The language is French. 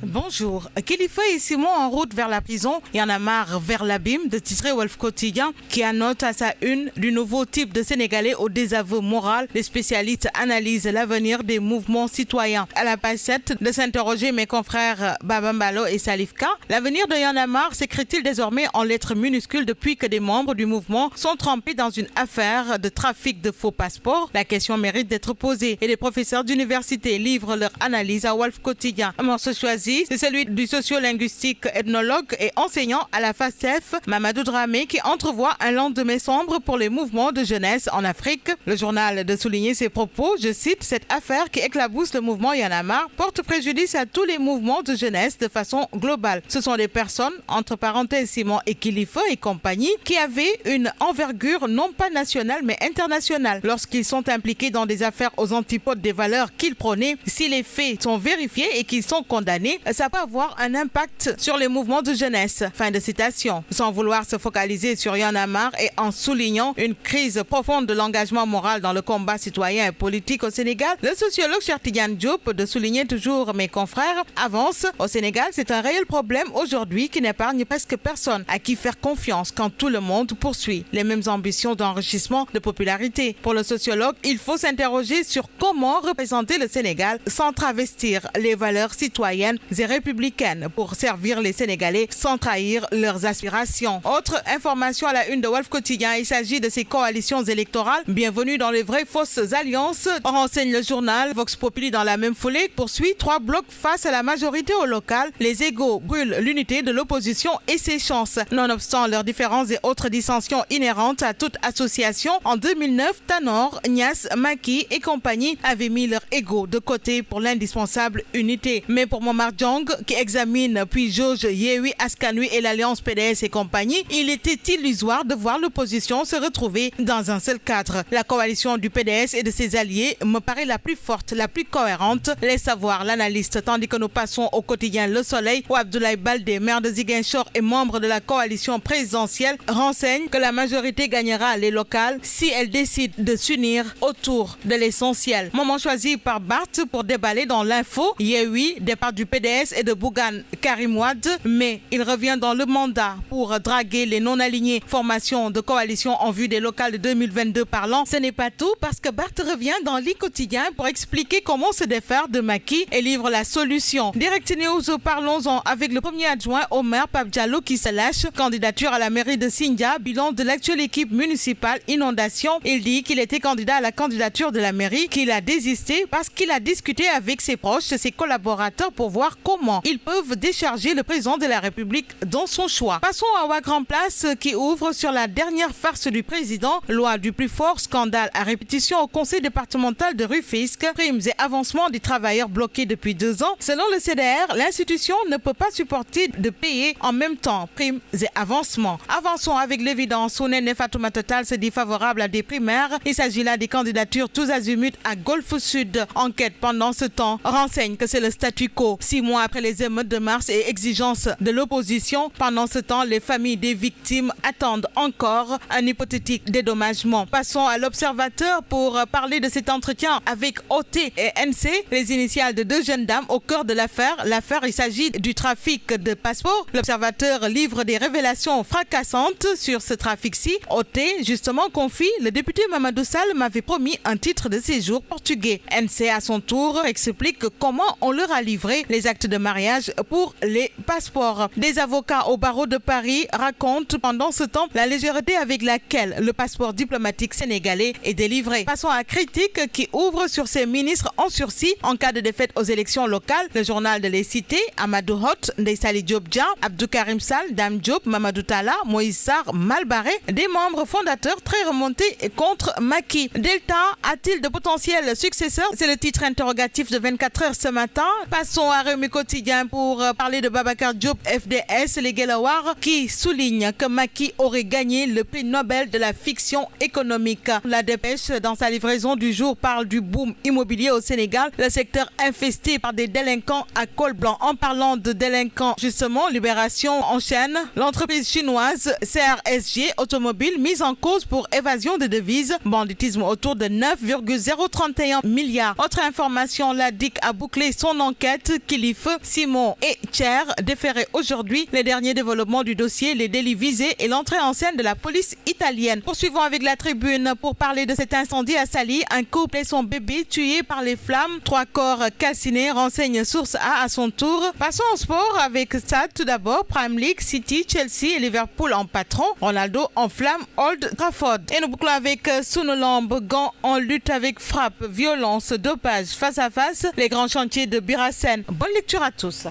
Bonjour. Khalifa et Simon en route vers la prison. Il y en a marre vers l'abîme de titrer Wolf Quotidien qui annote à sa une du nouveau type de Sénégalais au désaveu moral. Les spécialistes analysent l'avenir des mouvements citoyens. À la page 7 de s'interroger mes confrères Baba Mbalo et Salif Ka. L'avenir de Y'en a marre s'écrit-il désormais en lettres minuscules depuis que des membres du mouvement sont trempés dans une affaire de trafic de faux passeports? La question mérite d'être posée et les professeurs d'université livrent leur analyse à Wolf Quotidien. Un morceau choisi, c'est celui du sociolinguistique, ethnologue et enseignant à la FASTEF, Mamadou Dramé, qui entrevoit un lendemain sombre pour les mouvements de jeunesse en Afrique. Le journal de souligner ses propos, je cite, cette affaire qui éclabousse le mouvement Y'en a marre porte préjudice à tous les mouvements de jeunesse de façon globale. Ce sont des personnes, entre parenthèses Simon et Khalifa et compagnie, qui avaient une envergure non pas nationale mais internationale. Lorsqu'ils sont impliqués dans des affaires aux antipodes des valeurs qu'ils prônaient, si les faits sont vérifiés et qu'ils sont condamnés, ça peut avoir un impact sur les mouvements de jeunesse. Fin de citation. Sans vouloir se focaliser sur Y'en a marre et en soulignant une crise profonde de l'engagement moral dans le combat citoyen et politique au Sénégal, le sociologue Cheikh Tidiane Diop, de souligner toujours mes confrères, avance: au Sénégal, c'est un réel problème aujourd'hui qui n'épargne presque personne à qui faire confiance quand tout le monde poursuit les mêmes ambitions d'enrichissement de popularité. Pour le sociologue, il faut s'interroger sur comment représenter le Sénégal sans travestir les valeurs citoyennes et républicaines pour servir les Sénégalais sans trahir leurs aspirations. Autre information à la une de Wolf Quotidien, il s'agit de ces coalitions électorales. Bienvenue dans les vraies fausses alliances, renseigne le journal. Vox Populi dans la même foulée poursuit 3 blocs face à la majorité au local. Les égos brûlent l'unité de l'opposition et ses chances. Nonobstant leurs différences et autres dissensions inhérentes à toute association, en 2009, Tanor, Niass, Macky et compagnie avaient mis leur ego de côté pour l'indispensable unité. Mais pour Momar Diong, qui examine puis jauge Yewwi Askan Wi et l'alliance PDS et compagnie, il était illusoire de voir l'opposition se retrouver dans un seul cadre. La coalition du PDS et de ses alliés me paraît la plus forte, la plus cohérente, laisse savoir l'analyste, tandis que nous passons au quotidien Le Soleil, où Abdoulaye Baldé, maire de Ziguinchor et membre de la coalition présidentielle, renseigne que la majorité gagnera les locales si elle décide de s'unir autour de l'essentiel. Moment choisi par Barth pour déballer dans l'info: Yewwi, départ du PDS et de Bougane Karim Wade, mais il revient dans le mandat pour draguer les non-alignés. Formation de coalition en vue des locales de 2022 parlant. Ce n'est pas tout, parce que Barth revient dans l'I Quotidien pour expliquer comment se défaire de Macky et livre la solution. Direct News, parlons-en avec le premier adjoint au maire Pape Diallo qui se lâche. Candidature à la mairie de Sindia, bilan de l'actuelle équipe municipale inondation. Il dit qu'il était candidat à la candidature de la mairie, qu'il a désisté parce qu'il a discuté avec ses proches, ses collaborateurs pour voir comment ils peuvent décharger le président de la République dans son choix. Passons à Wagram Place qui ouvre sur la dernière farce du président. Loi du plus fort, scandale à répétition au conseil départemental de Rufisque, primes et avancements des travailleurs bloqués depuis 2 ans. Selon le CDR, l'institution ne peut pas supporter de payer en même temps primes et avancements. Avançons avec l'évidence. Ounene Fatoumata Tall se dit favorable à des primaires. Il s'agit là des candidatures tous azimuts à Golfe Sud. Enquête pendant ce temps renseigne que c'est le statu quo. 6 mois après les émeutes de mars et exigences de l'opposition, pendant ce temps, les familles des victimes attendent encore un hypothétique dédommagement. Passons à l'Observateur pour parler de cet entretien avec OT et NC, les initiales de 2 jeunes dames au cœur de l'affaire. L'affaire, il s'agit du trafic de passeports. L'Observateur livre des révélations fracassantes sur ce trafic-ci. OT, justement, confie: le député Mamadou Sall m'avait promis un titre de séjour portugais. NC, à son tour, explique comment on leur a livré les actes de mariage pour les passeports. Des avocats au barreau de Paris racontent pendant ce temps la légèreté avec laquelle le passeport diplomatique sénégalais est délivré. Passons à Critique qui ouvre sur ces ministres en sursis en cas de défaite aux élections locales. Le journal de les cités: Amadou Hott, Ndeye Saly Diop Dia, Abdou Karim Sall, Dame Diop, Mamadou Talla, Moïse Sarr, Malbaré, des membres fondateurs très remontés contre Macky. Delta a-t-il de potentiels successeurs? C'est le titre interrogatif de 24 heures ce matin. Passons à Rewmi Quotidien pour parler de Babacar Diop, FDS, les Guelwaars, qui souligne que Macky aurait gagné le prix Nobel de la fiction économique. La Dépêche, dans sa livraison du jour, parle du boom immobilier au Sénégal, le secteur infesté par des délinquants à col blanc. En parlant de délinquants, justement, Libération enchaîne. L'entreprise chinoise CRSG Automobile mise en cause pour évasion de devises, banditisme autour de 9,031 milliards. Autre information, la DIC a bouclé son enquête. Kilifeu sportifs Simon et Cher déféraient aujourd'hui les derniers développements du dossier, les délits visés et l'entrée en scène de la police italienne. Poursuivons avec la tribune pour parler de cet incendie à Saly. Un couple et son bébé tués par les flammes. 3 corps calcinés, renseigne Source A à son tour. Passons au sport avec ça tout d'abord. Prime League, City, Chelsea et Liverpool en patron. Ronaldo en flamme Old Trafford. Et nous bouclons avec Sunolamb, gants en lutte avec frappe, violence, dopage, face à face. Les grands chantiers de Birasen. Bonne lecture à tous.